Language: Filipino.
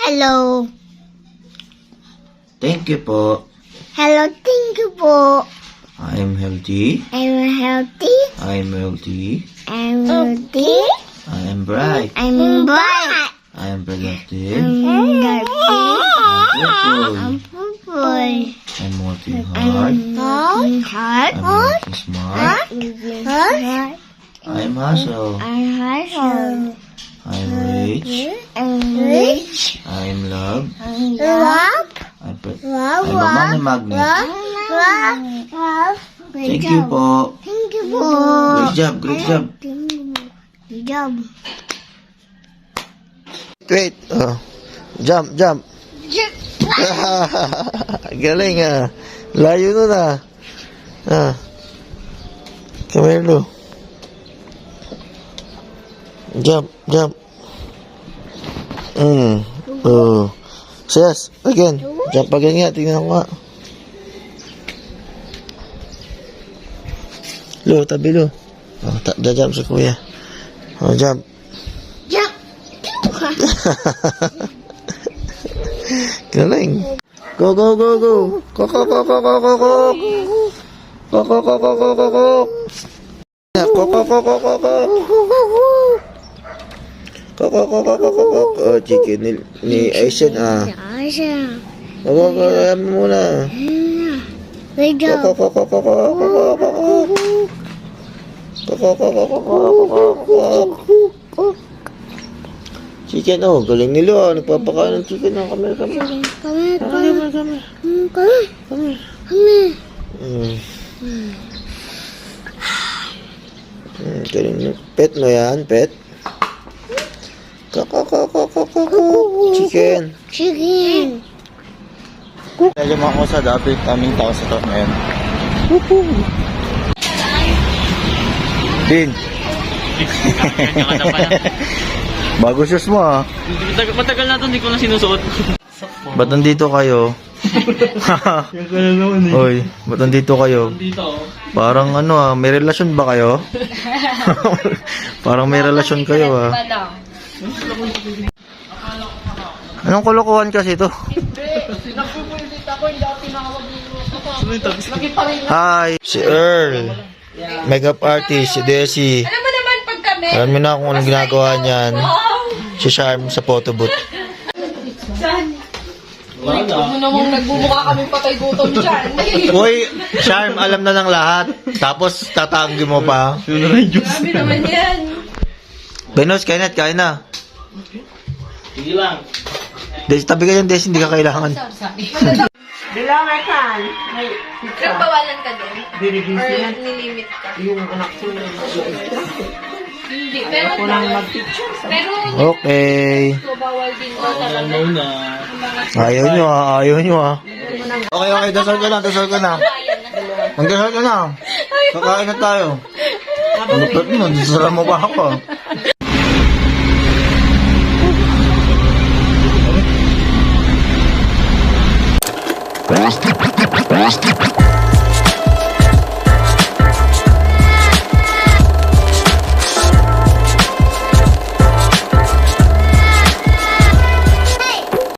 Hello. Thank you po. Hello, thank you po. I'm healthy. I'm healthy. I'm wealthy. I'm healthy. I am bright. I'm bright. I am productive. I'm healthy. I'm purple. I'm purple. I'm working hard. Hard. I'm working smart. Hard. I'm hustle. I'm hustle. I'm rich. I'm rich. I'm love. I'm love. I'm a money magnet. Love. Thank you po. Thank you po. Great job, great job. Good job. Wait. Jump, jump. Galing ah. Layo nun ah. Come here, Lu. Jump, jump. Yes, again. Jump again nga. Tingnan ko nga. Lu, tabi Lu. Jump si kuya. Jump. Jump. Galing. Go, go, go, go. Go, go, go, go, go, go, go. Go, go, go, go, go, go, go. Go, go, go, go, go, go. Go, go, go, go, go, go, go. Oh, chicken ni Aisyen ah. Go, go, go, ayan mo muna. Good Go, job. go, go, go, go, go, go, go, go, go. Go, go, go, go, go, go, go. Chicken, oh, galing nila. Nagpapakain ng chicken. Come here, come here. Come here, come here. Come here. Galing nyo. Pet mo yan, pet. Chicken. Chicken. Medyo ako sa dati, kaming tao sa top ngayon. Din. Bago shoes mo ah. Matagal na ito, hindi ko na sinusuot. Ba't nandito kayo? Oy, ba't nandito kayo? Dito, oh. Parang ano ah, may relasyon ba kayo? Parang may relasyon kayo ah. Anong kulukuhan kasi ito? Nagpupulit ako, hindi ako tinawag mo. Hi, si Earl. Makeup artist, si Desi. Alam mo naman pag kami, Alam mo na kung anong ginagawa niyan. Si Charm sa photo booth. Wala na. ano namang nagbubukha kami patay gutom dyan. Uy, Charm, alam na ng lahat. Tapos tatanggi mo pa. Grabe naman yan. Benos, kain na. Sige lang. Desi, tabi ka dyan, Desi, hindi ka kailangan. Nagbawalan ka din? Or nilimit ka? Hindi, pero Okay. bawal din ko talaga. Ano na. Ayaw nyo ah. Okay, dasal ka na. Magdasal ka na. Kakain na tayo. Lupit mo, dasal mo pa ako.